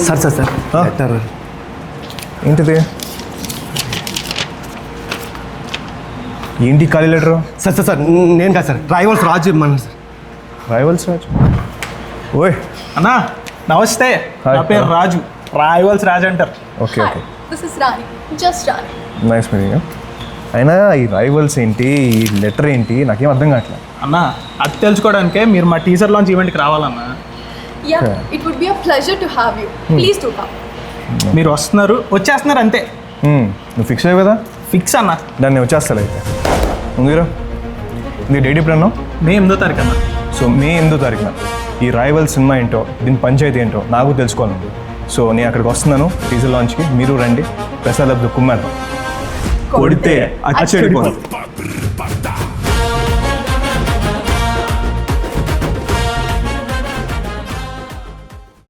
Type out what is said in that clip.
Sir sir sir letter. ఏంటిది? ఏంటి ఖాళీ లెటరు? సార్ సార్ సార్ నేను కాదు సార్, రైవల్స్ రాజు ఇమ్మన్నాను సార్. రైవల్స్ రాజు? ఓయ్ అన్నా నమస్తే. Hi. నా పేరు రాజు, రాయవల్స్ రాజు అంటారు. Okay okay, This is Rani, just Rani. Nice meeting. అయినా ఈ రైవల్స్ ఏంటి, ఈ లెటర్ ఏంటి, నాకేం అర్థం కావట్లేదు. అన్నా అది తెలుసుకోవడానికే మీరు మా టీజర్ లాంచ్ ఈవెంట్కి రావాలన్నా. Yeah, Okay. it would be a pleasure to have you. Please do come. మీరు వచ్చేస్తున్నారు అంతే. నువ్వు ఫిక్స్ అయ్యావు కదా? ఫిక్స్ అన్నా. దాన్ని వచ్చేస్తాను అయితే. ముందురా, నీ డేట్ ఎప్పుడన్నా? మే 8వ తారీఖు అన్నా. సో మే 8వ తారీఖున ఈ రైవల్ సినిమా ఏంటో, దీని పంచాయతీ ఏంటో నాకు తెలుసుకోవాలండి. సో నేను అక్కడికి వస్తున్నాను టీజర్ లాంచ్కి, మీరు రండి. ప్రసాద్ కుమ్మేద్దాం. కొడితే అచ్చడిపోతుంది.